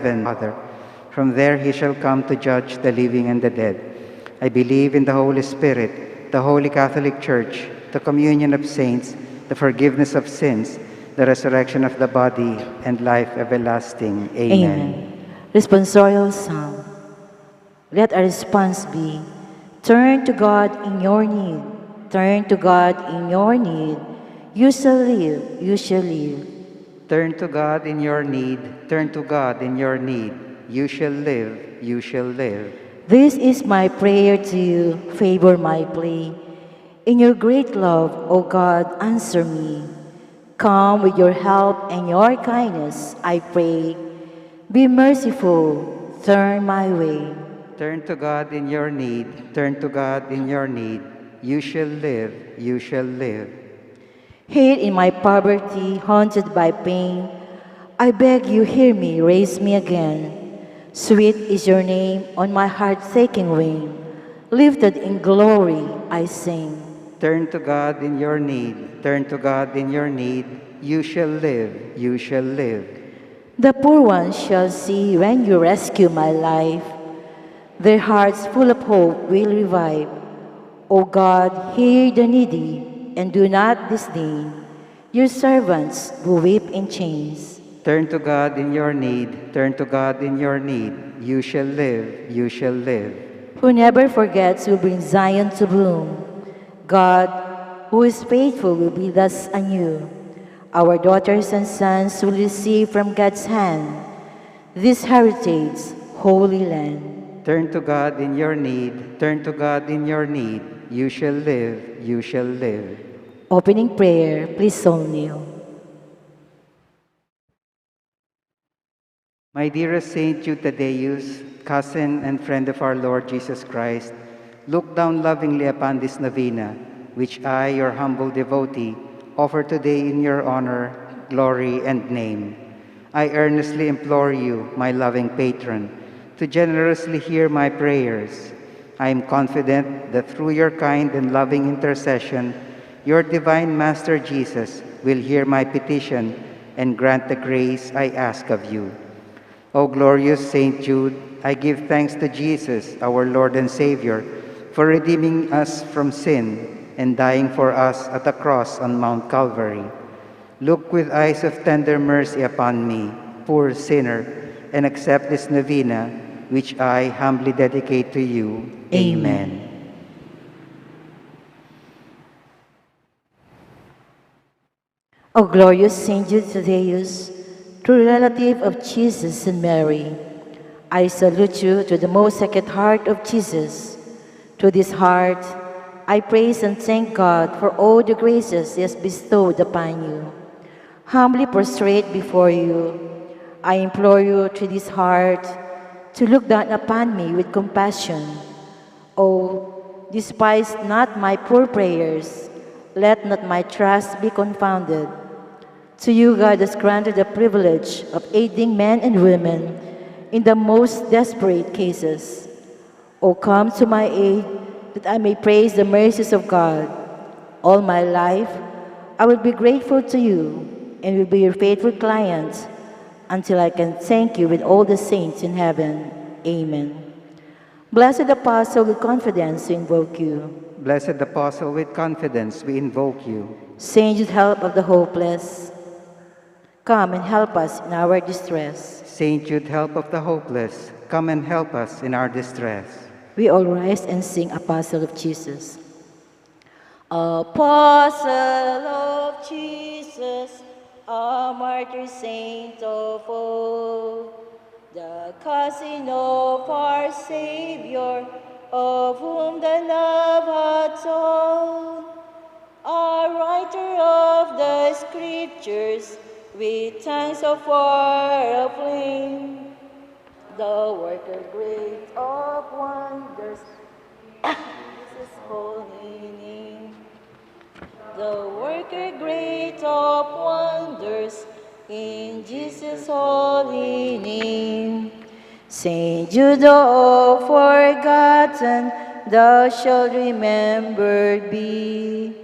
heaven, Father. From there he shall come to judge the living and the dead. I believe in the Holy Spirit, the Holy Catholic Church, the communion of saints, the forgiveness of sins, the resurrection of the body, and life everlasting. Amen. Responsorial Psalm. Let our response be, turn to God in your need. Turn to God in your need. You shall live, you shall live. Turn to God in your need. Turn to God in your need. You shall live, you shall live. This is my prayer to you, favor my plea. In your great love, O God, answer me. Come with your help and your kindness, I pray. Be merciful, turn my way. Turn to God in your need. Turn to God in your need. You shall live, you shall live. Here in my poverty, haunted by pain, I beg you hear me, raise me again. Sweet is your name on my heart-aching wing. Lifted in glory, I sing. Turn to God in your need. Turn to God in your need. You shall live, you shall live. The poor ones shall see when you rescue my life. Their hearts full of hope will revive. O God, hear the needy and do not disdain your servants who weep in chains. Turn to God in your need. Turn to God in your need. You shall live, you shall live. Who never forgets will bring Zion to bloom. God, who is faithful, will be thus anew. Our daughters and sons will receive from God's hand this heritage, holy land. Turn to God in your need. Turn to God in your need. You shall live, you shall live. Opening prayer, please all kneel. My dearest Saint Jude Thaddeus, cousin and friend of our Lord Jesus Christ, look down lovingly upon this novena, which I, your humble devotee, offer today in your honor, glory, and name. I earnestly implore you, my loving patron, to generously hear my prayers. I am confident that through your kind and loving intercession, your divine Master Jesus will hear my petition and grant the grace I ask of you. O glorious Saint Jude, I give thanks to Jesus, our Lord and Savior, for redeeming us from sin and dying for us at the cross on Mount Calvary. Look with eyes of tender mercy upon me, poor sinner, and accept this novena, which I humbly dedicate to you. Amen. O glorious Saint Jude Thaddeus, true relative of Jesus and Mary, I salute you to the most sacred heart of Jesus. To this heart, I praise and thank God for all the graces He has bestowed upon you. Humbly prostrate before you, I implore you through this heart to look down upon me with compassion. Oh, despise not my poor prayers, let not my trust be confounded. To you, God has granted the privilege of aiding men and women in the most desperate cases. O come to my aid, that I may praise the mercies of God. All my life, I will be grateful to you and will be your faithful client until I can thank you with all the saints in heaven. Amen. Blessed Apostle, with confidence we invoke you. Blessed Apostle, with confidence we invoke you. Saint Jude, help of the hopeless, come and help us in our distress. Saint Jude, help of the hopeless, come and help us in our distress. We all rise and sing Apostle of Jesus. Apostle of Jesus, a martyr saint of all, the cousin of our Savior, of whom the love had told, a writer of the Scriptures, with tongues of fire aflame, the worker great of wonders, Jesus' holy name. The worker great of wonders, in Jesus' holy name. Saint Jude, oh forgotten, thou shalt remembered be.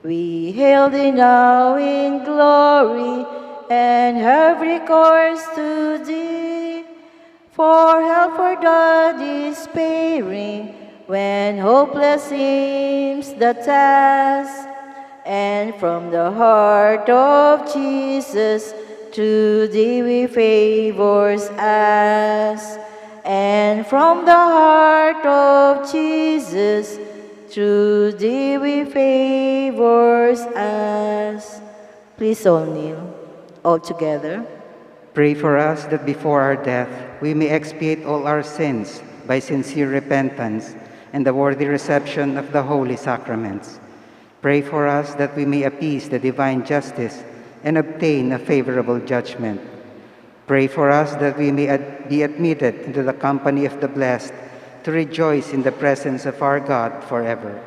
We hail thee now in glory, and have recourse to thee. For help for the despairing, when hopeless seems the task. And from the heart of Jesus, to thee we favors ask. And from the heart of Jesus, to thee we favors ask. Please all kneel, all together. Pray for us that before our death we may expiate all our sins by sincere repentance and the worthy reception of the holy sacraments. Pray for us that we may appease the divine justice and obtain a favorable judgment. Pray for us that we may be admitted into the company of the blessed to rejoice in the presence of our God forever.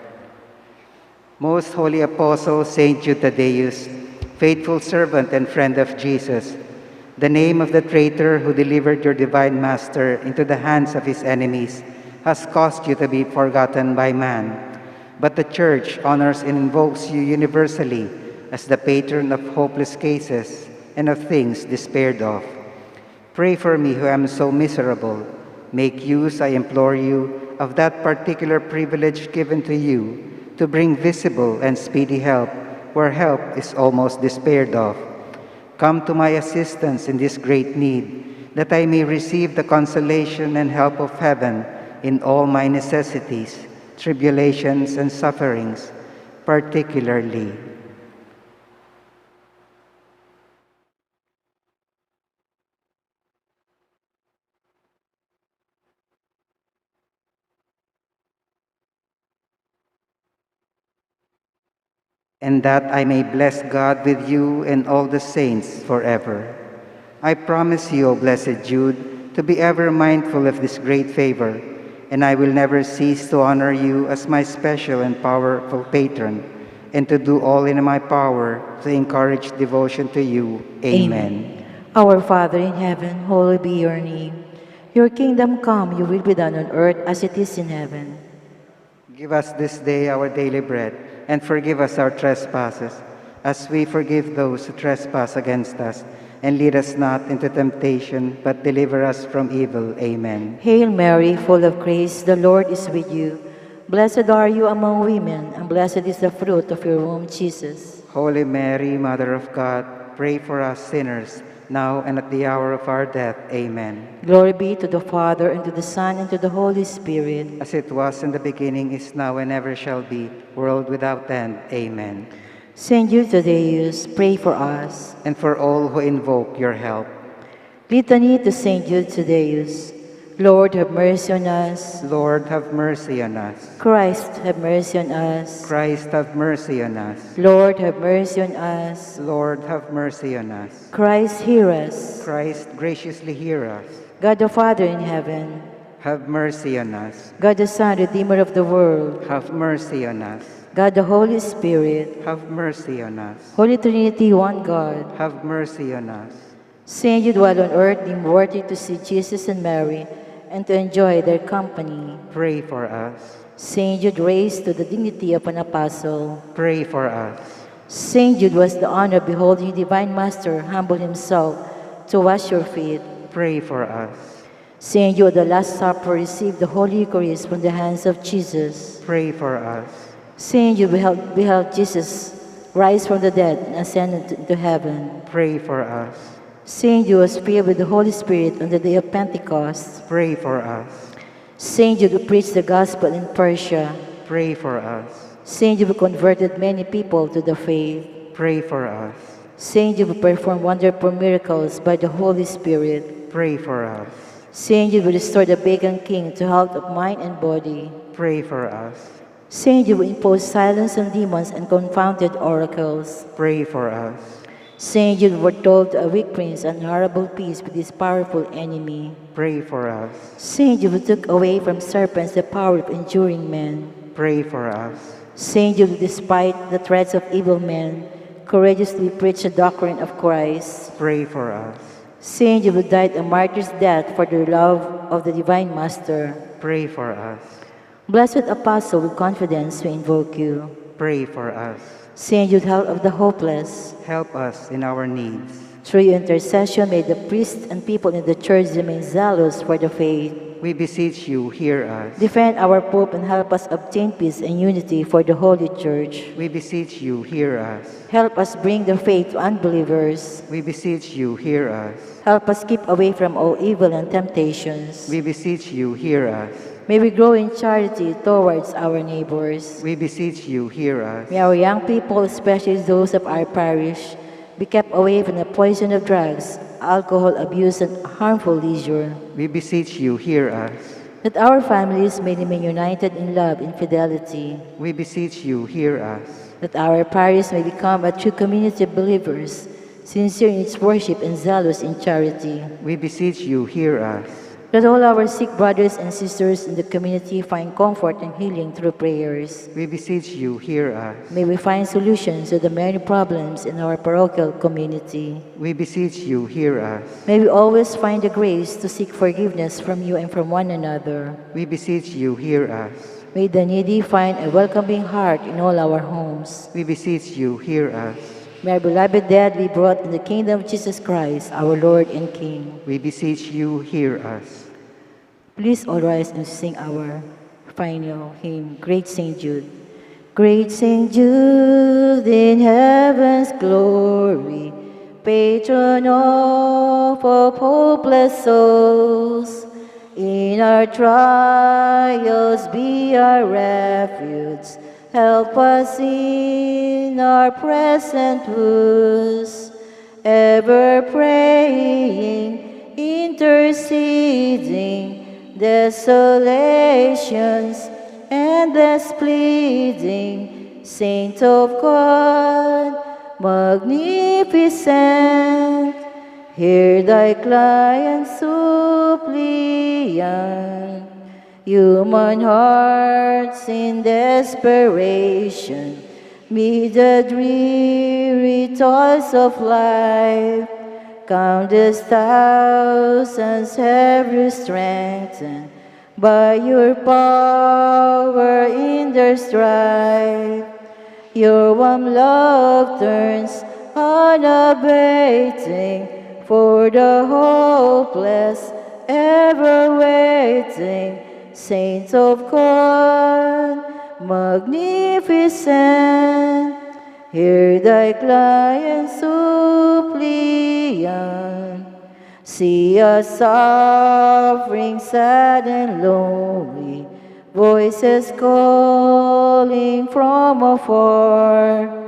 Most Holy Apostle Saint Jude Thaddeus, faithful servant and friend of Jesus, the name of the traitor who delivered your divine Master into the hands of his enemies has caused you to be forgotten by man. But the Church honors and invokes you universally as the patron of hopeless cases and of things despaired of. Pray for me who am so miserable. Make use, I implore you, of that particular privilege given to you to bring visible and speedy help where help is almost despaired of. Come to my assistance in this great need, that I may receive the consolation and help of heaven in all my necessities, tribulations, and sufferings, particularly. And that I may bless God with you and all the saints forever. I promise you, O blessed Jude, to be ever mindful of this great favor, and I will never cease to honor you as my special and powerful patron, and to do all in my power to encourage devotion to you. Amen. Our Father in heaven, hallowed be your name. Your kingdom come, your will be done on earth as it is in heaven. Give us this day our daily bread, and forgive us our trespasses, as we forgive those who trespass against us. And lead us not into temptation, but deliver us from evil. Amen. Hail Mary, full of grace, the Lord is with you. Blessed are you among women, and blessed is the fruit of your womb, Jesus. Holy Mary, Mother of God, pray for us sinners, now and at the hour of our death. Amen. Glory be to the Father, and to the Son, and to the Holy Spirit. As it was in the beginning, is now, and ever shall be, world without end. Amen. Saint Jude Thaddeus, pray for us. And for all who invoke your help. Litany to Saint Jude Thaddeus. Lord, have mercy on us. Lord, have mercy on us. Christ, have mercy on us. Christ, have mercy on us. Lord, have mercy on us. Lord, have mercy on us. Christ, hear us. Christ, graciously hear us. God the Father in heaven, Have mercy on us. God the Son, Redeemer of the world, Have mercy on us. God the Holy Spirit, Have mercy on us. Holy Trinity, one God. Have mercy on us. Saint Jude, while on earth, deemed worthy to see Jesus and Mary and to enjoy their company. Pray for us. Saint Jude, raised to the dignity of an apostle. Pray for us. Saint Jude was the honor of beholding your divine Master humble himself to wash your feet. Pray for us. Saint Jude, at the Last Supper, received the Holy Eucharist from the hands of Jesus. Pray for us. Saint Jude beheld Jesus rise from the dead and ascend into heaven. Pray for us. Saint Jude was filled with the Holy Spirit on the day of Pentecost. Pray for us. Saint Jude who preached the gospel in Persia. Pray for us. Saint Jude who converted many people to the faith. Pray for us. Saint Jude who performed wonderful miracles by the Holy Spirit. Pray for us. Saint Jude who restored the pagan king to health of mind and body. Pray for us. Saint Jude who imposed silence on demons and confounded oracles. Pray for us. Saint Jude foretold a weak prince and horrible peace with his powerful enemy. Pray for us. Saint Jude took away from serpents the power of enduring men. Pray for us. Saint Jude, despite the threats of evil men, courageously preached the doctrine of Christ. Pray for us. Saint Jude died a martyr's death for the love of the divine Master. Pray for us. Blessed Apostle, with confidence we invoke you. Pray for us. Saint Jude, help of the hopeless. Help us in our needs. Through your intercession, may the priests and people in the church remain zealous for the faith. We beseech you, hear us. Defend our Pope and help us obtain peace and unity for the Holy Church. We beseech you, hear us. Help us bring the faith to unbelievers. We beseech you, hear us. Help us keep away from all evil and temptations. We beseech you, hear us. May we grow in charity towards our neighbors. We beseech you, hear us. May our young people, especially those of our parish, be kept away from the poison of drugs, alcohol abuse, and harmful leisure. We beseech you, hear us. That our families may remain united in love and fidelity. We beseech you, hear us. That our parish may become a true community of believers, sincere in its worship and zealous in charity. We beseech you, hear us. Let all our sick brothers and sisters in the community find comfort and healing through prayers. We beseech you, hear us. May we find solutions to the many problems in our parochial community. We beseech you, hear us. May we always find the grace to seek forgiveness from you and from one another. We beseech you, hear us. May the needy find a welcoming heart in all our homes. We beseech you, hear us. May our beloved dead be brought in the kingdom of Jesus Christ, our Lord and King. We beseech you, hear us. Please all rise and sing our final hymn, Great Saint Jude. Great Saint Jude, in heaven's glory, patron of hopeless souls, in our trials be our refuge. Help us in our present woes, ever praying, interceding, desolations, endless pleading. Saint of God, magnificent, hear thy client suppliant. Human hearts in desperation meet the dreary toils of life. Countless thousands have you strengthened by your power in their strife. Your warm love turns unabating for the hopeless, ever waiting. Saints of God, magnificent, hear thy client suppliant. See us suffering, sad and lonely, voices calling from afar.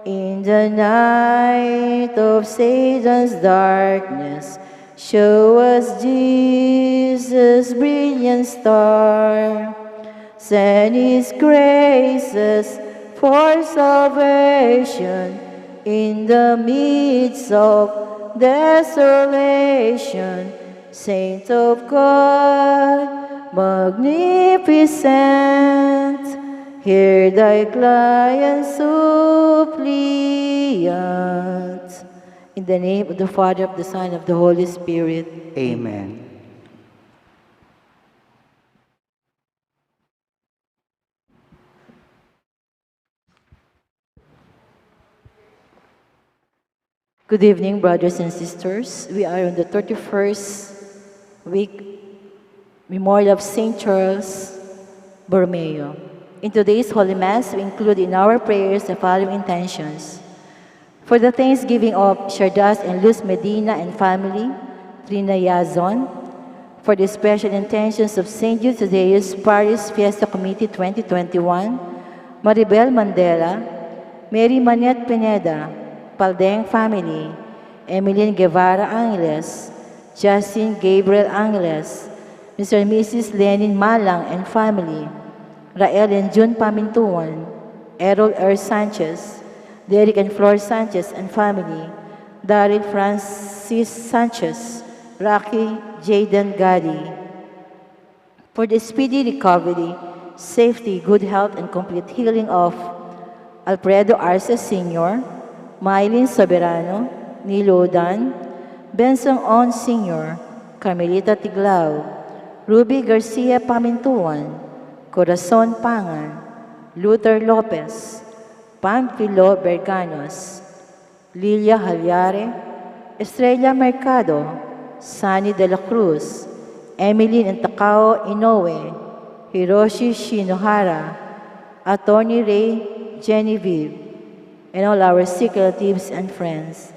In the night of Satan's darkness, show us Jesus' brilliant star. Send His graces for salvation in the midst of desolation. Saint of God, magnificent, hear thy client suppliant. In the name of the Father, of the Son, of the Holy Spirit. Amen. Good evening, brothers and sisters. We are on the 31st week memorial of St. Charles Borromeo. In today's Holy Mass, we include in our prayers the following intentions. For the thanksgiving of Shardas and Luz Medina and family, Trina Yazon. For the special intentions of St. Jude Thaddeus Parish Fiesta Committee 2021, Maribel Mandela, Mary Manette Pineda, Paldeng family, Emilien Guevara Angeles, Justin Gabriel Angeles, Mr. and Mrs. Lenin Malang and family, Rael and June Pamintuan, Errol R. Sanchez, Derek and Flor Sanchez and family, Daryl Francis Sanchez, Rocky Jaden Gadi. For the speedy recovery, safety, good health, and complete healing of Alfredo Arce Sr., Mylene Soberano, Nilo Dan, Benson On Sr., Carmelita Tiglao, Ruby Garcia Pamintuan, Corazon Pangan, Luther Lopez, Pamphilo Berganos, Lilia Halyare, Estrella Mercado, Sunny de la Cruz, Emily Takao Inoue, Hiroshi Shinohara, Attorney Ray Genevieve, and all our sick relatives and friends.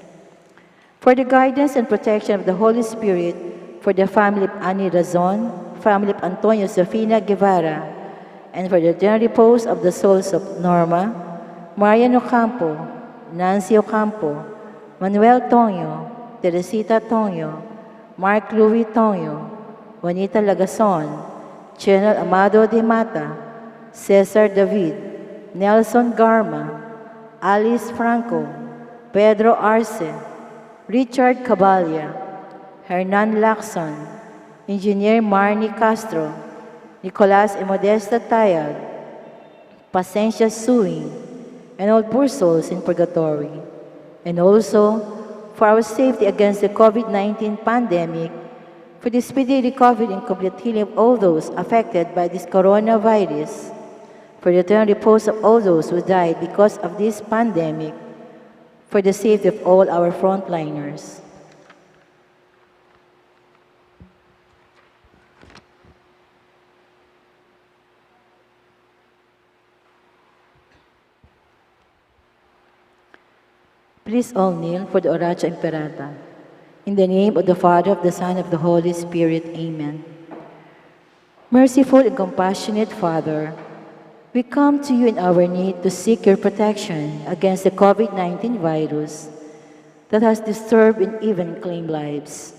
For the guidance and protection of the Holy Spirit, for the family of Ani Razon, family of Antonio Sofina Guevara, and for the eternal repose of the souls of Norma, Marian Ocampo, Nancy Ocampo, Manuel Tonyo, Teresita Tonyo, Mark Louis Tonyo, Juanita Lagason, General Amado de Mata, Cesar David, Nelson Garma, Alice Franco, Pedro Arce, Richard Cabalya, Hernan Lacson, Engineer Marnie Castro, Nicolas y Modesta Tayag, Pacencia Suing, and all poor souls in purgatory, and also for our safety against the COVID-19 pandemic, for the speedy recovery and complete healing of all those affected by this coronavirus, for the eternal repose of all those who died because of this pandemic, for the safety of all our frontliners. Please all kneel for the Oracha Imperata. In the name of the Father, of the Son, of the Holy Spirit, Amen. Merciful and compassionate Father, we come to you in our need to seek your protection against the COVID-19 virus that has disturbed and even claimed lives.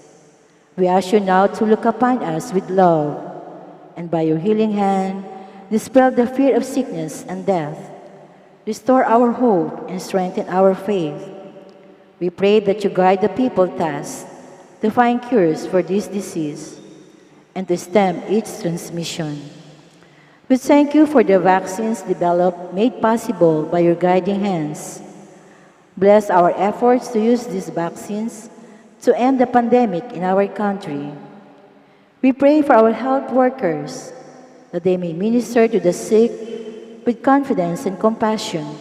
We ask you now to look upon us with love, and by your healing hand, dispel the fear of sickness and death. Restore our hope and strengthen our faith. We pray that you guide the people tasked to find cures for this disease and to stem its transmission. We thank you for the vaccines developed, made possible by your guiding hands. Bless our efforts to use these vaccines to end the pandemic in our country. We pray for our health workers, that they may minister to the sick with confidence and compassion.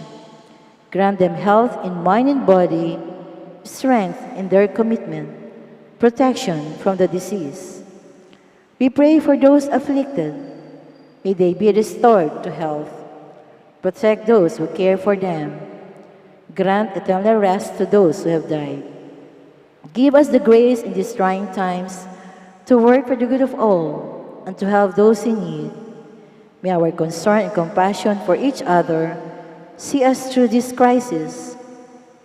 Grant them health in mind and body, strength in their commitment, protection from the disease. We pray for those afflicted. May they be restored to health. Protect those who care for them. Grant eternal rest to those who have died. Give us the grace in these trying times to work for the good of all and to help those in need. May our concern and compassion for each other see us through this crisis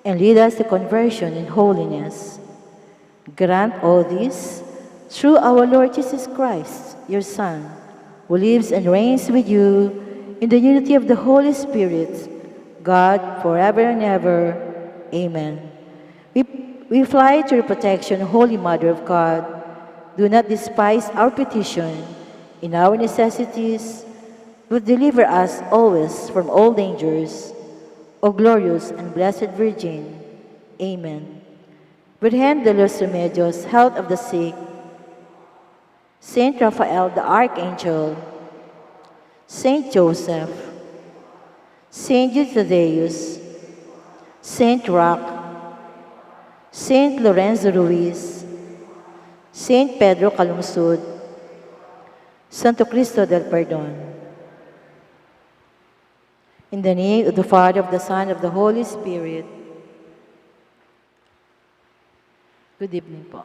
and lead us to conversion and holiness. Grant all this through our Lord Jesus Christ, your Son, who lives and reigns with you in the unity of the Holy Spirit, God, forever and ever. Amen. We fly to your protection, Holy Mother of God. Do not despise our petition in our necessities, but deliver us always from all dangers. O glorious and blessed Virgin. Amen. Virgen de los Remedios, health of the sick, Saint Raphael the Archangel, Saint Joseph, Saint Jude Thaddeus, Saint Roch, Saint Lorenzo Ruiz, Saint Pedro Calungsod, Santo Cristo del Perdón. In the name of the Father, of the Son, of the Holy Spirit. Good evening po.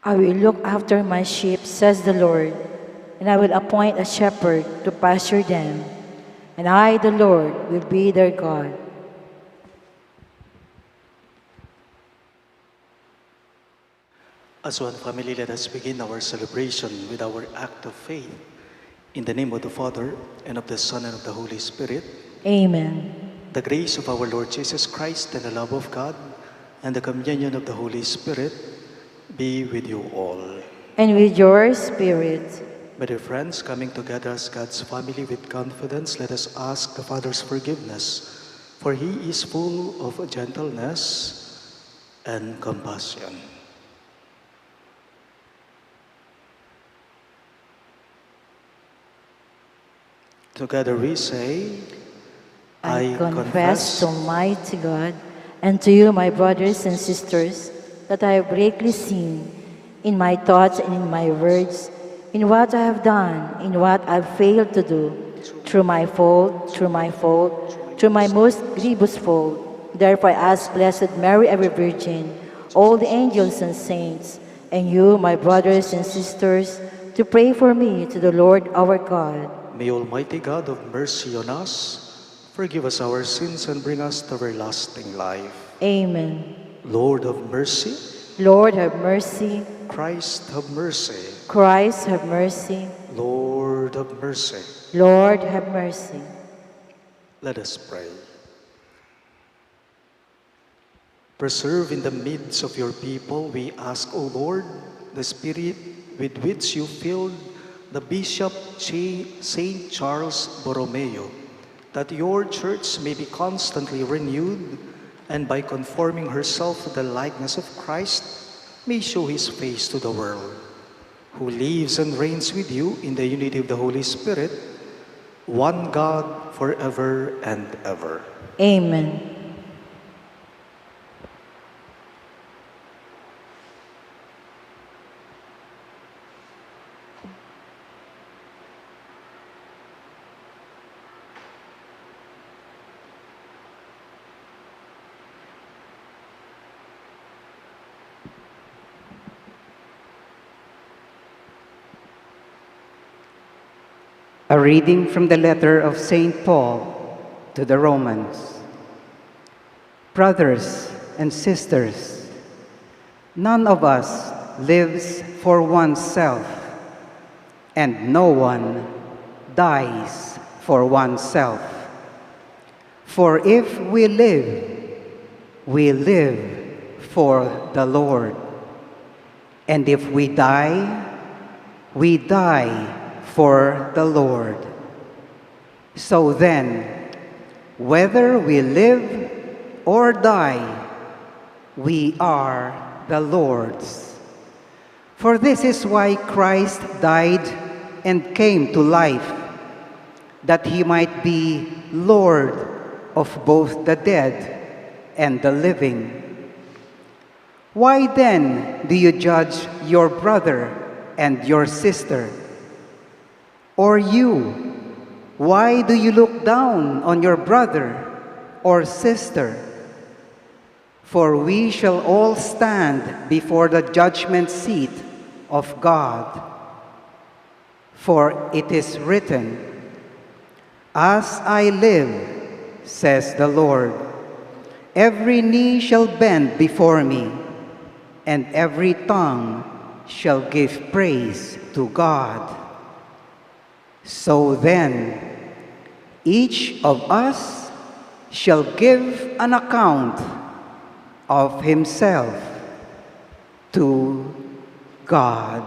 I will look after my sheep, says the Lord, and I will appoint a shepherd to pasture them, and I, the Lord, will be their God. As one family, let us begin our celebration with our act of faith. In the name of the Father, and of the Son, and of the Holy Spirit. Amen. The grace of our Lord Jesus Christ, and the love of God, and the communion of the Holy Spirit be with you all. And with your spirit. My dear friends, coming together as God's family with confidence, let us ask the Father's forgiveness, for He is full of gentleness and compassion. Together we say, I confess to Almighty God and to you, my brothers and sisters, that I have greatly sinned in my thoughts and in my words, in what I have done, in what I have failed to do, through my fault, through my most grievous fault. Therefore I ask Blessed Mary, ever Virgin, all the angels and saints, and you, my brothers and sisters, to pray for me to the Lord our God. May Almighty God of mercy on us, forgive us our sins and bring us to everlasting life. Amen. Lord of mercy, Lord have mercy. Christ have mercy. Christ have mercy. Lord of mercy. Lord have mercy. Let us pray. Preserve in the midst of your people, we ask, O Lord, the Spirit with which you filled the Bishop St. Charles Borromeo, that your church may be constantly renewed, and by conforming herself to the likeness of Christ, may show his face to the world, who lives and reigns with you in the unity of the Holy Spirit, one God, forever and ever. Amen. A reading from the letter of St. Paul to the Romans. Brothers and sisters, none of us lives for oneself, and no one dies for oneself. For if we live for the Lord. And if we die for the Lord. So then, whether we live or die, we are the Lord's. For this is why Christ died and came to life, that he might be Lord of both the dead and the living. Why then do you judge your brother and your sister? Or you, why do you look down on your brother or sister? For we shall all stand before the judgment seat of God. For it is written, "As I live, says the Lord, every knee shall bend before me, and every tongue shall give praise to God." So then, each of us shall give an account of himself to God.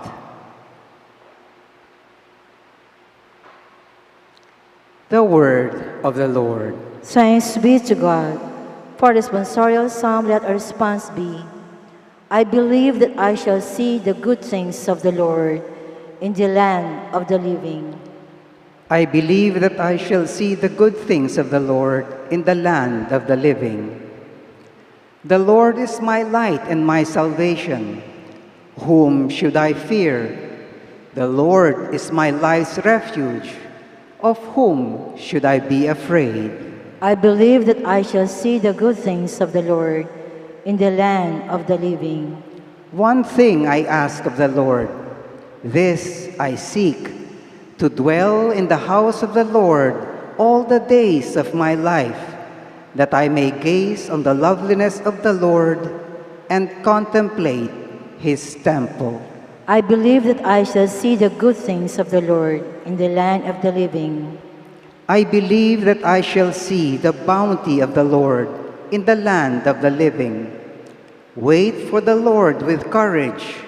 The word of the Lord. Thanks be to God. For the responsorial psalm, let our response be, I believe that I shall see the good things of the Lord in the land of the living. I believe that I shall see the good things of the Lord in the land of the living. The Lord is my light and my salvation. Whom should I fear? The Lord is my life's refuge. Of whom should I be afraid? I believe that I shall see the good things of the Lord in the land of the living. One thing I ask of the Lord, this I seek, to dwell in the house of the Lord all the days of my life, that I may gaze on the loveliness of the Lord and contemplate his temple. I believe that I shall see the good things of the Lord in the land of the living. I believe that I shall see the bounty of the Lord in the land of the living. Wait for the Lord with courage.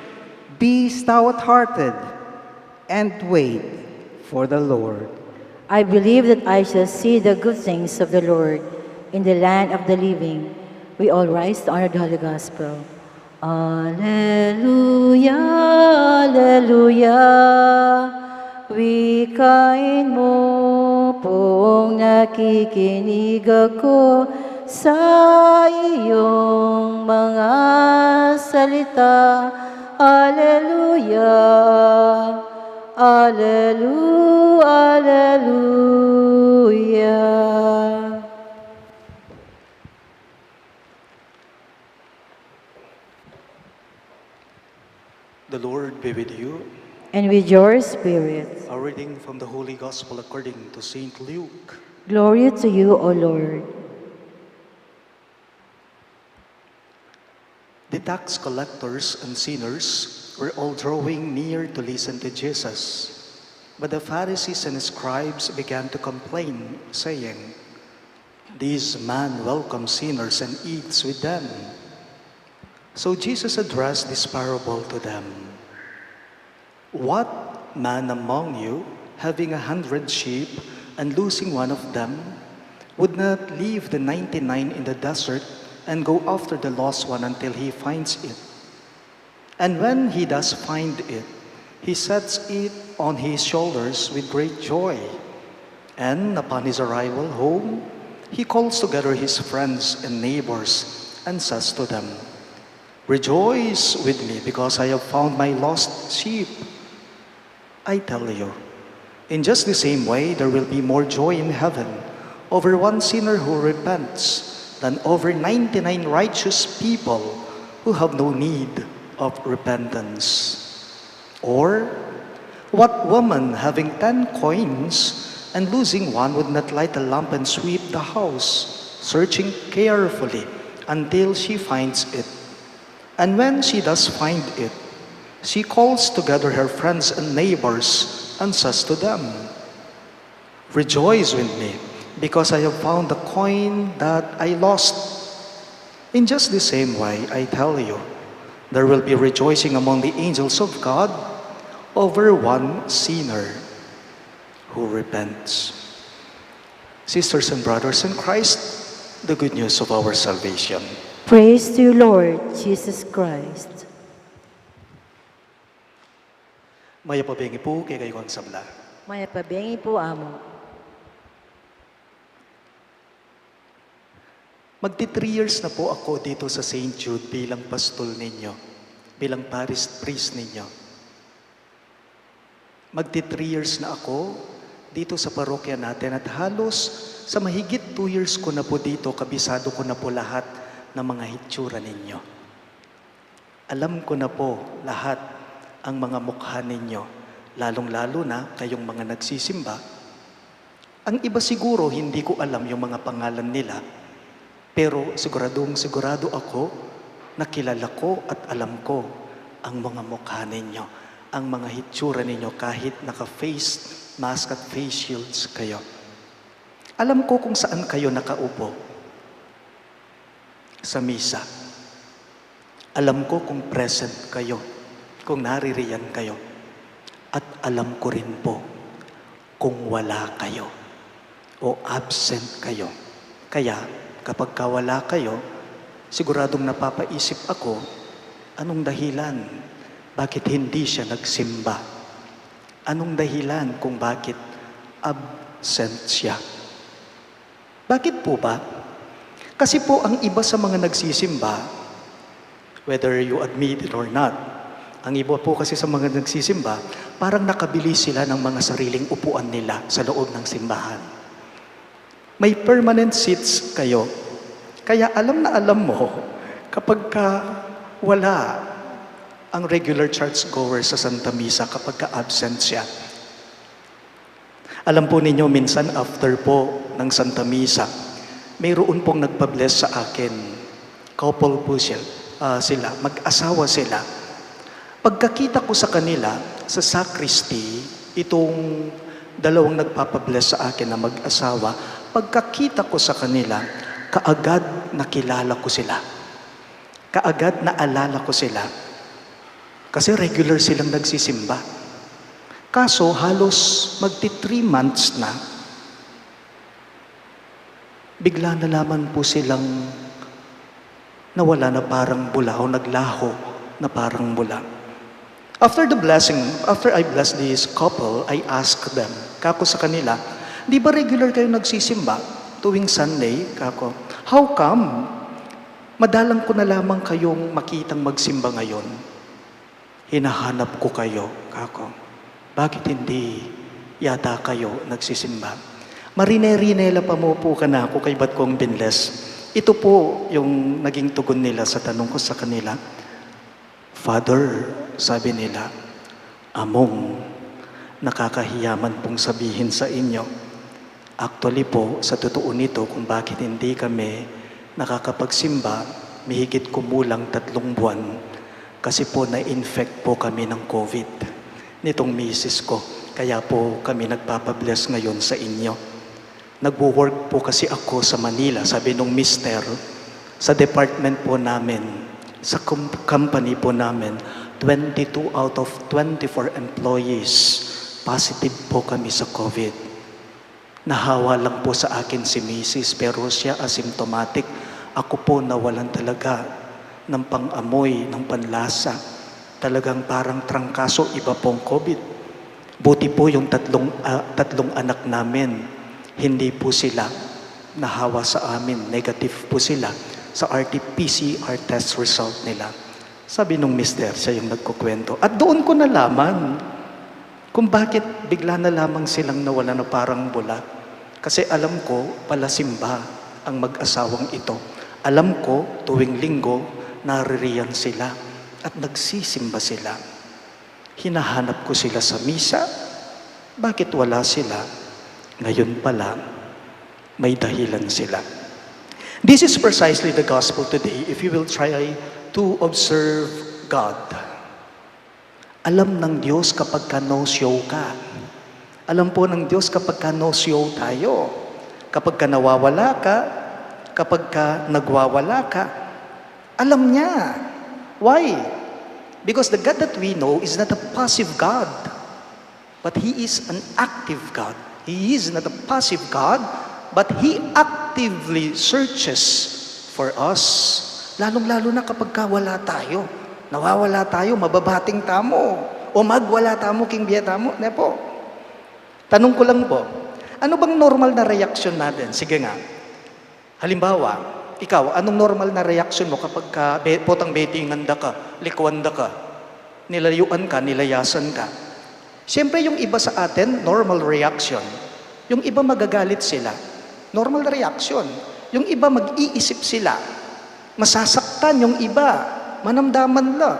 Be stout-hearted and wait for the Lord. I believe that I shall see the good things of the Lord in the land of the living. We all rise to honor the Holy Gospel. Alleluia, Alleluia. Wikain mo poong nakikinig ako sa iyong mga salita. Alleluia, Alleluia, Alleluia. The Lord be with you. And with your spirit. A reading from the Holy Gospel according to Saint Luke. Glory to you, O Lord. The tax collectors and sinners were all drawing near to listen to Jesus. But the Pharisees and scribes began to complain, saying, "This man welcomes sinners and eats with them." So Jesus addressed this parable to them. "What man among you, having 100 sheep and losing one of them, would not leave the 99 in the desert and go after the lost one until he finds it? And when he does find it, he sets it on his shoulders with great joy. And upon his arrival home, he calls together his friends and neighbors and says to them, 'Rejoice with me because I have found my lost sheep.' I tell you, in just the same way, there will be more joy in heaven over one sinner who repents than over 99 righteous people who have no need of repentance. Or, what woman having 10 coins and losing one would not light a lamp and sweep the house, searching carefully until she finds it? And when she does find it, she calls together her friends and neighbors and says to them, 'Rejoice with me, because I have found the coin that I lost.' In just the same way, I tell you, there will be rejoicing among the angels of God over one sinner who repents." Sisters and brothers in Christ, the good news of our salvation. Praise to you, Lord Jesus Christ. Maya pabengi po kay kayo ang sabla. Maya pabengi po amo. Magti 3 years na po ako dito sa St. Jude bilang pastol ninyo, bilang parish priest ninyo. Magti 3 years na ako dito sa parokya natin at halos sa mahigit 2 years ko na po dito, kabisado ko na po lahat ng mga hitsura ninyo. Alam ko na po lahat ang mga mukha ninyo, lalong-lalo na kayong mga nagsisimba. Ang iba siguro hindi ko alam yung mga pangalan nila, pero sigurado ako na kilala ko at alam ko ang mga mukha ninyo, ang mga hitsura ninyo kahit naka-face mask at face shields kayo. Alam ko kung saan kayo nakaupo sa misa. Alam ko kung present kayo, kung naririyan kayo. At alam ko rin po kung wala kayo o absent kayo. Kaya kapag wala kayo, siguradong napapaisip ako, anong dahilan? Bakit hindi siya nagsimba? Anong dahilan kung bakit absent siya? Bakit po ba? Kasi po ang iba sa mga nagsisimba, whether you admit it or not, ang iba po kasi sa mga nagsisimba, parang nakabili sila ng mga sariling upuan nila sa loob ng simbahan. May permanent seats kayo, kaya alam na alam mo, kapag wala ang regular churchgoer sa Santa Misa kapag ka-absent siya. Alam po ninyo, minsan after po ng Santa Misa, mayroon pong nagpa-bless sa akin. Couple po sila, mag-asawa sila. Pagkakita ko sa kanila, sa sacristy, itong dalawang nagpapabless sa akin na mag-asawa, pagkakita ko sa kanila, kaagad nakilala ko sila. Kaagad naalala ko sila. Kasi regular silang nagsisimba. Kaso halos magti 3 months na, bigla na lamang po silang nawala na parang bula o naglaho na parang bula. After the blessing, after I blessed this couple, I asked them, kako sa kanila, di ba regular kayo nagsisimba tuwing Sunday? Kako, how come? Madalang ko na lamang kayong makitang magsimba ngayon. Hinahanap ko kayo, kako. Bakit hindi yata kayo nagsisimba? Marine-rinela pa mo po ka na ako kay ba't kong binless. Ito po yung naging tugon nila sa tanong ko sa kanila. Father, sabi nila, among nakakahiyaman pong sabihin sa inyo. Actually po, sa totoo nito kung bakit hindi kami nakakapagsimba, mahigit kumulang 3 buwan. Kasi po na-infect po kami ng COVID nitong misis ko. Kaya po kami nagpapabless ngayon sa inyo. Nagwo-work po kasi ako sa Manila, sabi nung mister, sa department po namin, sa company po namin, 22 out of 24 employees, positive po kami sa COVID. Nahawa lang po sa akin si misis, pero siya asymptomatic. Ako po nawalan talaga ng pang-amoy, ng panlasa. Talagang parang trangkaso, iba pong COVID. Buti po yung tatlong anak namin, hindi po sila nahawa sa amin. Negative po sila sa RT-PCR test result nila. Sabi nung mister, siya yung nagkukwento. At doon ko nalaman kung bakit bigla na lamang silang nawala na parang bula. Kasi alam ko, palasimba ang mag-asawang ito. Alam ko, tuwing linggo, naririyan sila at nagsisimba sila. Hinahanap ko sila sa misa. Bakit wala sila? Ngayon pala, may dahilan sila. This is precisely the gospel today if you will try to observe God. Alam ng Diyos kapag ka no-show ka. Alam po ng Diyos kapag ka no-show tayo. Kapag ka nawawala ka, kapag ka nagwawala ka, alam niya. Why? Because the God that we know is not a passive God, but He is an active God. He is not a passive God, but He actively searches for us. Lalong-lalo na kapag wala tayo. Nawawala tayo, mababating tamo. O magwala tamo, king biya tamo. Ne po. Tanong ko lang po, ano bang normal na reaction natin? Sige nga. Halimbawa, ikaw, anong normal na reaction mo kapag potang betingan da ka, likwan da ka, nilayuan ka, nilayasan ka? Siyempre yung iba sa atin, normal reaction. Yung iba magagalit sila. Normal reaction. Yung iba mag-iisip sila. Masasaktan yung iba. Manamdaman lang.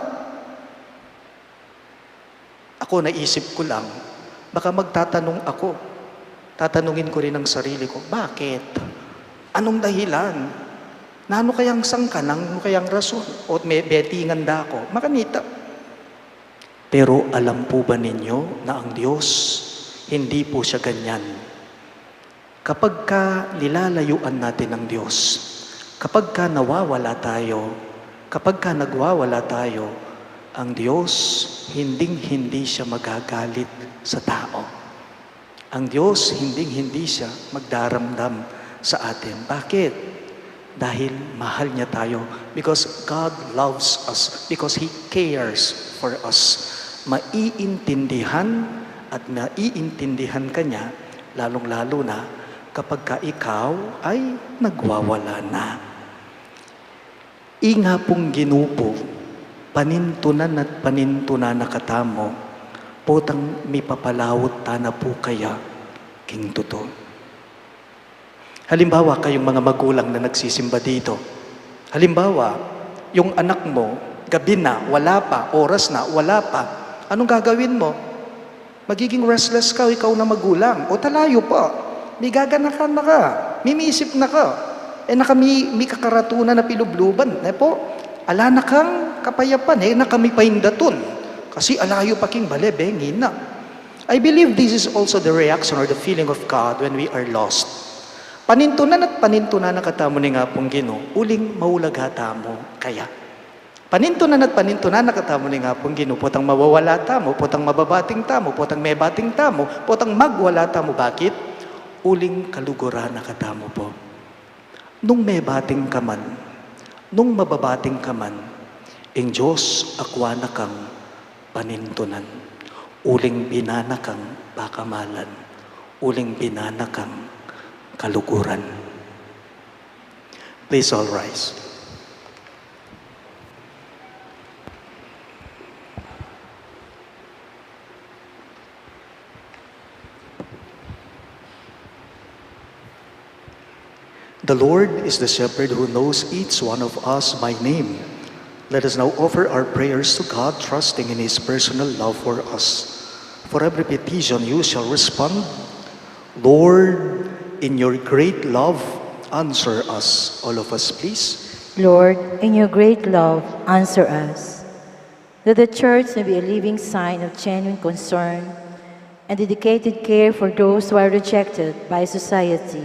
Ako naisip ko lang, baka magtatanong ako. Tatanungin ko rin ang sarili ko, bakit? Anong dahilan? Nano kayang sangka? Nano kayang rason? O may betingan da ako? Makanita. Pero alam po ba ninyo na ang Diyos, hindi po siya ganyan. Kapag ka nilalayuan natin ng Diyos, kapag ka nawawala tayo, kapag ka nagwawala tayo, ang Diyos, hindi siya magagalit sa tao. Ang Diyos, hindi siya magdaramdam sa atin. Bakit? Dahil mahal niya tayo. Because God loves us. Because He cares for us. Maiintindihan at naiintindihan ka niya, lalong-lalo na kapag ka ikaw ay nagwawala na. Inga pong ginupo, panintunan at panintunan na katamo, potang may papalawot na po kaya, king tuto. Halimbawa, kayong mga magulang na nagsisimba dito. Halimbawa, yung anak mo, Gabi na, wala pa. Oras na, wala pa. Anong gagawin mo? Magiging restless ka, ikaw na magulang. O talayo pa. May gaganakan na ka. Mimisip na ka. May kakaratunan na pilubluban. Ala na kang kapayapan. Na kami paindaton. Kasi alayo pa king bale, bengin na. I believe this is also the reaction or the feeling of God when we are lost. Panintunan at panintunan na katamo ni nga pong Ginoo, uling maulaghata mo kaya. Panintunan at panintunan na katamo ni nga pong Ginoo, potang mawawala tamo, potang mababating tamo, potang may bating tamo, potang magwala tamo. Bakit? Uling kaluguran na katamo po. Nung may bating ka man, nung mababating ka man, ing Diyos akwa na kang panintunan. Uling binana kang bakamalan. Uling binana kang kaluguran. Please all rise. The Lord is the shepherd who knows each one of us by name. Let us now offer our prayers to God, trusting in His personal love for us. For every petition you shall respond, Lord, in your great love, answer us. All of us, please. Lord, in your great love, answer us. That the Church may be a living sign of genuine concern and dedicated care for those who are rejected by society.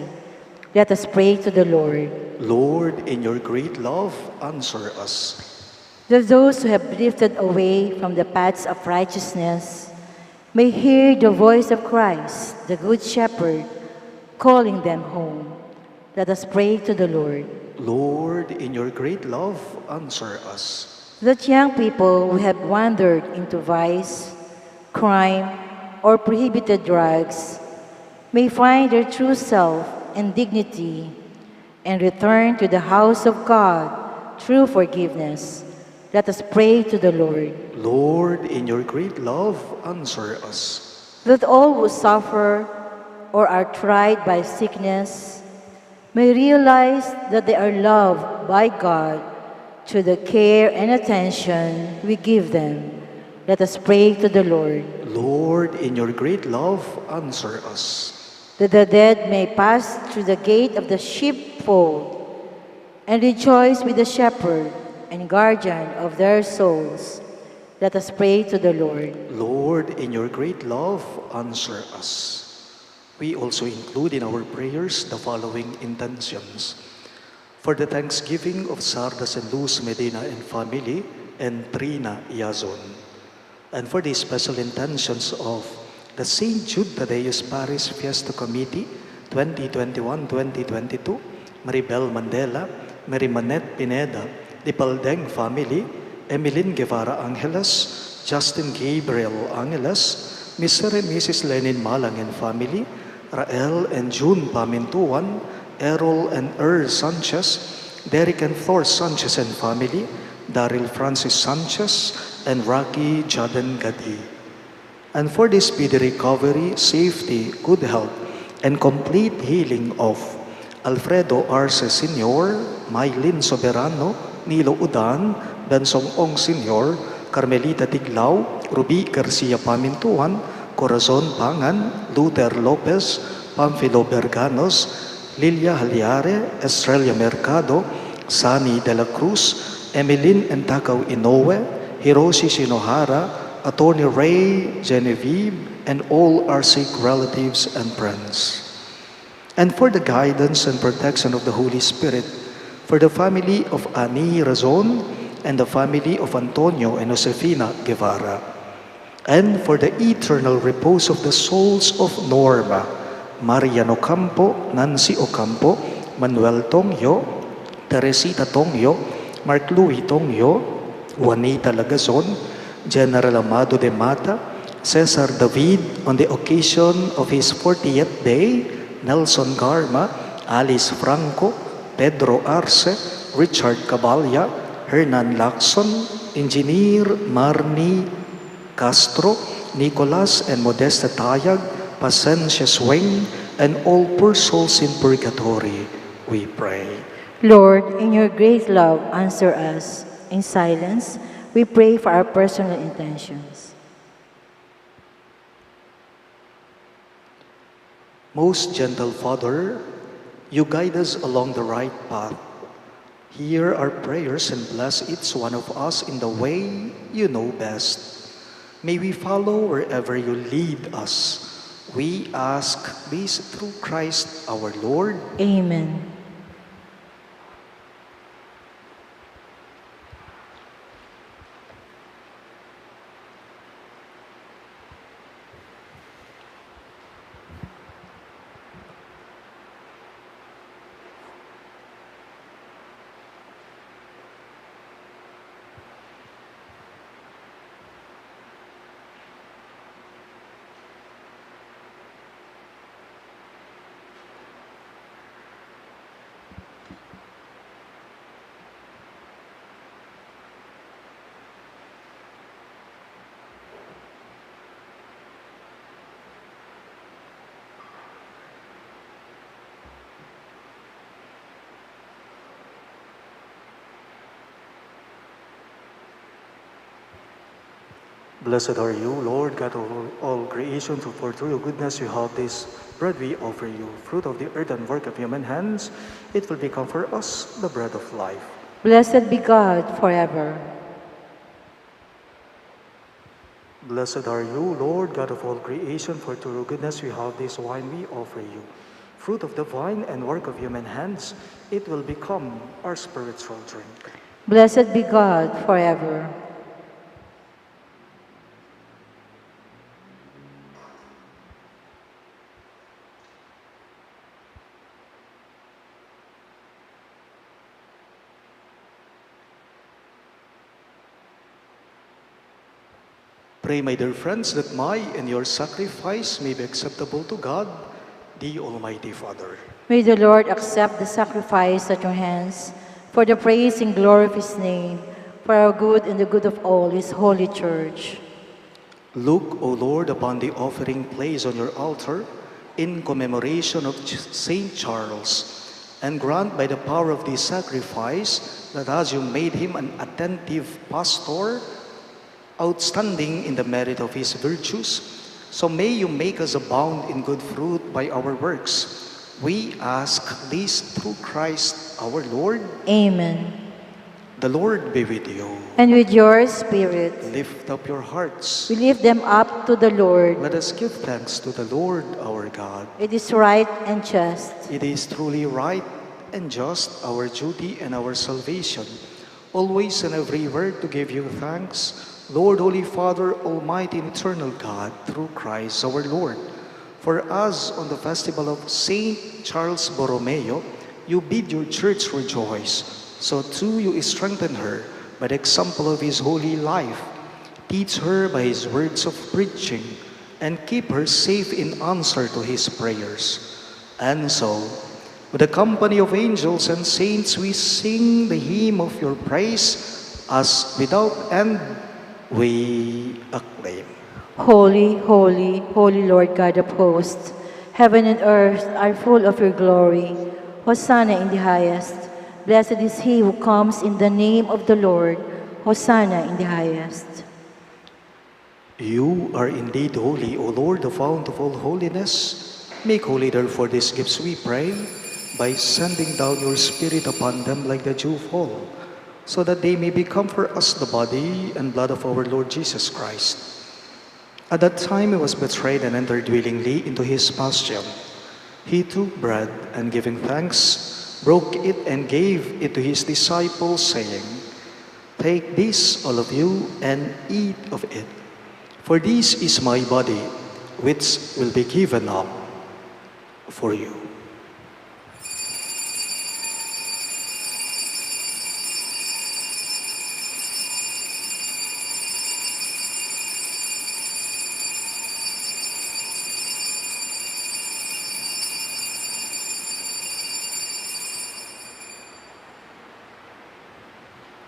Let us pray to the Lord. Lord, in your great love, answer us. That those who have drifted away from the paths of righteousness may hear the voice of Christ, the Good Shepherd, calling them home. Let us pray to the Lord. Lord, in your great love, answer us. That young people who have wandered into vice, crime, or prohibited drugs may find their true self and dignity and return to the house of God through forgiveness. Let us pray to the Lord. Lord, in your great love, answer us. That all who suffer or are tried by sickness may realize that they are loved by God through the care and attention we give them. Let us pray to the Lord. Lord, in your great love, answer us. That the dead may pass through the gate of the sheepfold and rejoice with the shepherd and guardian of their souls. Let us pray to the Lord. Lord, in your great love, answer us. We also include in our prayers the following intentions. For the thanksgiving of Sardas and Luz Medina and family, and Trina Yazon. And for the special intentions of the St. Jude Thaddeus Parish Fiesta Committee 2021-2022, Maribel Mandela, Mary Manette Pineda, the Paldeng family, Emeline Guevara Angeles, Justin Gabriel Angeles, Mr. and Mrs. Lenin Malang and family, Rael and June Pamintuan, Errol and Sanchez, Derek and Thor Sanchez and family, Daryl Francis Sanchez, and Rocky Jaden Gadi. And for the speedy recovery, safety, good health, and complete healing of Alfredo Arce Sr., Mylene Soberano, Nilo Udan, Bensong Ong Sr., Carmelita Tiglao, Ruby Garcia Pamintuan, Corazon Pangan, Luther Lopez, Pamphilo Berganos, Lilia Haliare, Estrella Mercado, Sani de la Cruz, Emeline Entakaw Inoue, Hiroshi Shinohara, Attorney Ray Genevieve, and all our sick relatives and friends. And for the guidance and protection of the Holy Spirit, for the family of Ani Razon and the family of Antonio and Josefina Guevara, and for the eternal repose of the souls of Norma, Marian Ocampo, Nancy Ocampo, Manuel Tongyo, Teresita Tongyo, Mark Louis Tongyo, Juanita Lagazon, General Amado de Mata, Cesar David on the occasion of his 40th day, Nelson Garma, Alice Franco, Pedro Arce, Richard Caballa, Hernan Lacson, Engineer Marnie Castro, Nicolas and Modesta Tayag, Pacencia Swing, and all poor souls in purgatory, we pray. Lord, in your great love, answer us. In silence, we pray for our personal intentions. Most gentle Father, you guide us along the right path. Hear our prayers and bless each one of us in the way you know best. May we follow wherever you lead us. We ask this through Christ our Lord. Amen. Blessed are you, Lord God of all creation, for through your goodness you have this bread we offer you, fruit of the earth and work of human hands. It will become for us the bread of life. Blessed be God forever. Blessed are you, Lord God of all creation, for through your goodness we have this wine we offer you, fruit of the vine and work of human hands. It will become our spiritual drink. Blessed be God forever. Pray, my dear friends, that my and your sacrifice may be acceptable to God, the Almighty Father. May the Lord accept the sacrifice at your hands for the praise and glory of his name, for our good and the good of all his holy church. Look, O Lord, upon the offering placed on your altar in commemoration of Saint Charles, and grant by the power of this sacrifice that as you made him an attentive pastor, outstanding in the merit of his virtues, so may you make us abound in good fruit by our works. We ask this through Christ our Lord. Amen. The Lord be with you. And with your spirit, Lift up your hearts. we lift them up to the Lord. Let us give thanks to the Lord our God. It is right and just. It is truly right and just, our duty and our salvation, always and everywhere to give you thanks, Lord, Holy Father, Almighty and Eternal God, through Christ our Lord. For as on the festival of Saint Charles Borromeo, you bid your church rejoice, so too you strengthen her by the example of his holy life. Teach her by his words of preaching, and keep her safe in answer to his prayers. And so, with the company of angels and saints, we sing the hymn of your praise, as without end we acclaim. Holy, holy, holy Lord God of hosts, heaven and earth are full of your glory. Hosanna in the highest. Blessed is he who comes in the name of the Lord. Hosanna in the highest. You are indeed holy, O Lord, the fount of all holiness. Make holy therefore these gifts, we pray, by sending down your Spirit upon them like the dew fall, so that they may become for us the body and blood of our Lord Jesus Christ. At that time he was betrayed and entered willingly into his passion. He took bread and giving thanks, broke it and gave it to his disciples, saying, "Take this, all of you, and eat of it. For this is my body, which will be given up for you."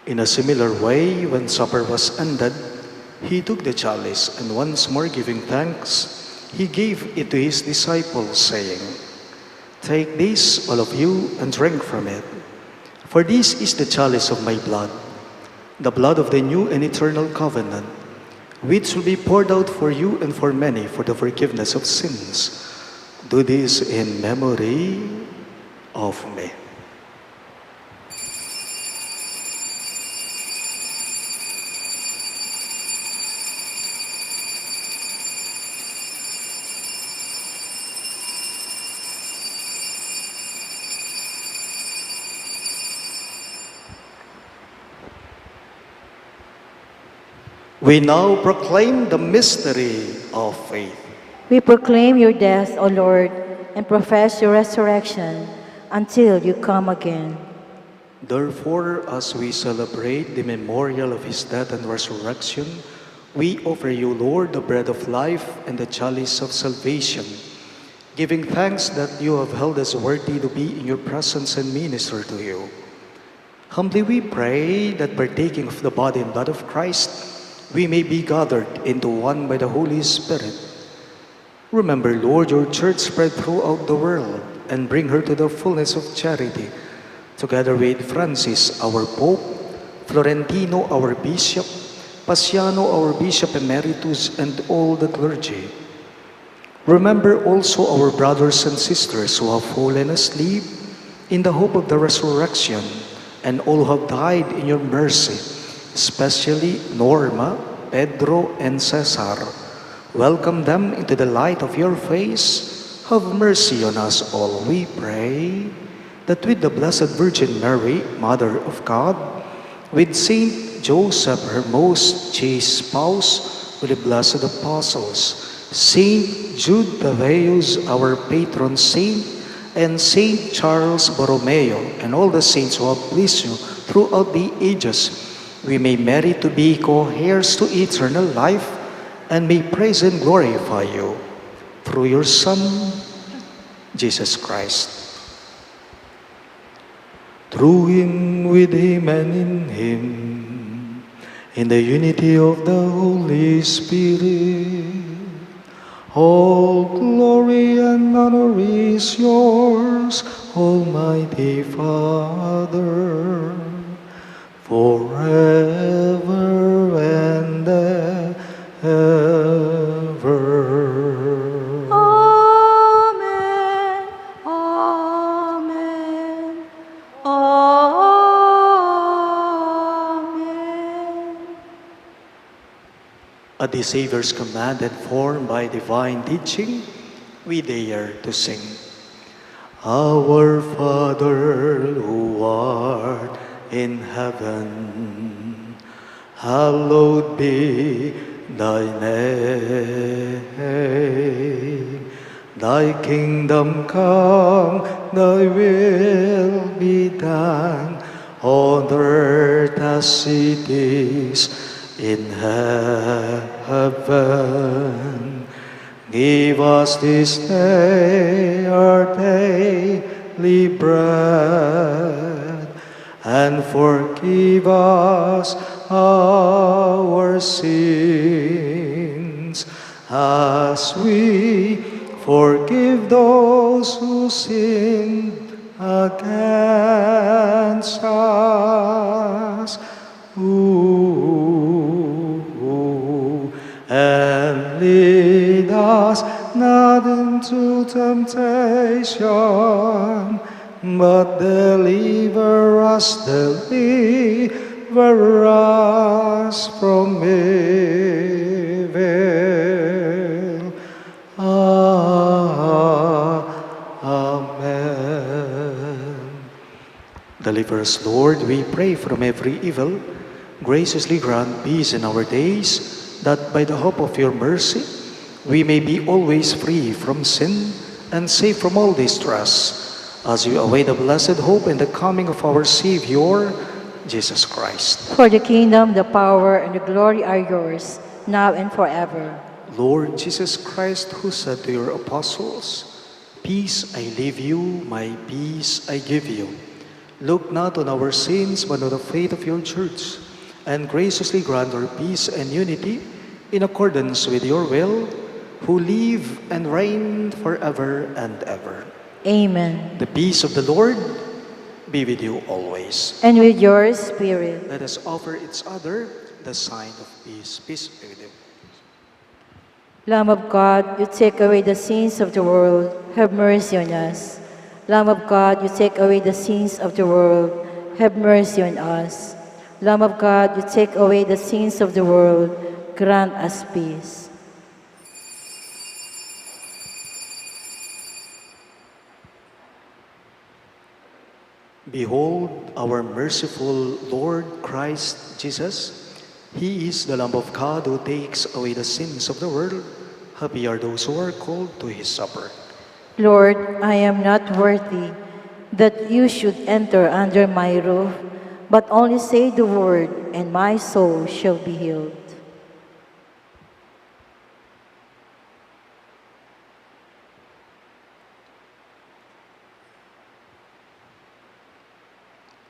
In a similar way, when supper was ended, he took the chalice, and once more giving thanks, he gave it to his disciples, saying, "Take this, all of you, and drink from it. For this is the chalice of my blood, the blood of the new and eternal covenant, which will be poured out for you and for many for the forgiveness of sins. Do this in memory of me. We now proclaim the mystery of faith. We proclaim your death, O Lord, and profess your resurrection until you come again. Therefore, as we celebrate the memorial of his death and resurrection, we offer you, Lord, the bread of life and the chalice of salvation, giving thanks that you have held us worthy to be in your presence and minister to you. Humbly we pray that partaking of the body and blood of Christ, we may be gathered into one by the Holy Spirit. Remember, Lord, your church spread throughout the world and bring her to the fullness of charity, together with Francis, our Pope, Florentino, our Bishop, Paciano, our Bishop Emeritus, and all the clergy. Remember also our brothers and sisters who have fallen asleep in the hope of the resurrection, and all who have died in your mercy, especially Norma, Pedro, and Cesar. Welcome them into the light of your face. Have mercy on us all, we pray, that with the Blessed Virgin Mary, Mother of God, with Saint Joseph, her most chaste spouse, with the blessed apostles, Saint Jude Thaddeus, our patron saint, and Saint Charles Borromeo, and all the saints who have pleased you throughout the ages, we may merit to be co-heirs to eternal life, and may praise and glorify you through your Son, Jesus Christ. Through him, with him, and in him, in the unity of the Holy Spirit, all glory and honor is yours, Almighty Father, forever and ever. Amen. Amen. Amen. At the Savior's command and formed by divine teaching, we dare to sing. Our Father who art in heaven, hallowed be thy name. Thy kingdom come, thy will be done, on earth as it is in heaven. Give us this day our daily bread, and forgive us our sins, as we forgive those who sin against us. And lead us not into temptation, but deliver us from evil. Amen. Deliver us, Lord, we pray, from every evil. Graciously grant peace in our days, that by the hope of your mercy, we may be always free from sin and safe from all distress, as we await the blessed hope and the coming of our Savior, Jesus Christ. For the kingdom, the power, and the glory are yours, now and forever. Lord Jesus Christ, who said to your apostles, "Peace I leave you, my peace I give you," look not on our sins, but on the faith of your church, and graciously grant our peace and unity in accordance with your will, who live and reign forever and ever. Amen. The peace of the Lord be with you always. and with your spirit. Let us offer each other the sign of peace. Peace be with you. Lamb of God, you take away the sins of the world, have mercy on us. Lamb of God, you take away the sins of the world, have mercy on us. Lamb of God, you take away the sins of the world, grant us peace. Behold our merciful Lord Christ Jesus. He is the Lamb of God who takes away the sins of the world. Happy are those who are called to his supper. Lord, I am not worthy that you should enter under my roof, but only say the word, and my soul shall be healed.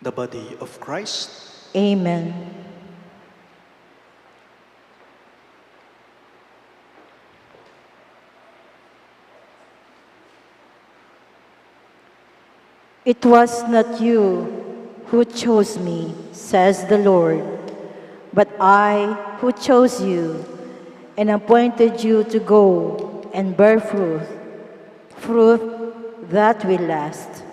The body of Christ. Amen. It was not you who chose me, says the Lord, but I who chose you and appointed you to go and bear fruit, fruit that will last.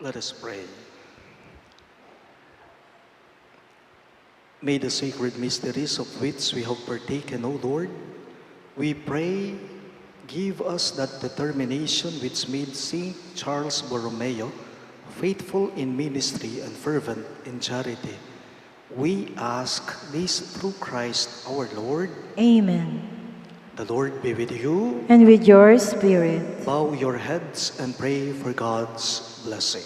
Let us pray. May the sacred mysteries of which we have partaken, O Lord, we pray, give us that determination which made Saint Charles Borromeo faithful in ministry and fervent in charity. We ask this through Christ our Lord. Amen. The Lord be with you. And with your spirit. Bow your heads and pray for God's blessing.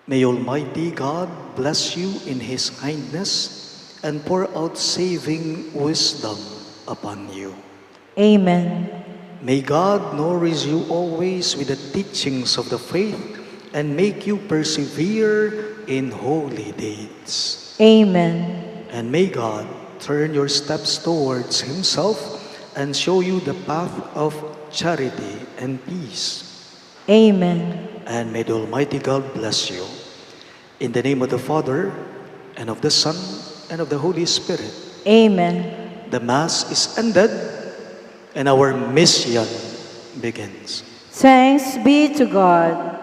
May Almighty God bless you in His kindness and pour out saving wisdom upon you. Amen. May God nourish you always with the teachings of the faith and make you persevere in holy deeds. Amen. And may God turn your steps towards Himself and show you the path of charity and peace. Amen. And may the Almighty God bless you. In the name of the Father, and of the Son, and of the Holy Spirit. Amen. The Mass is ended, and our mission begins. Thanks be to God.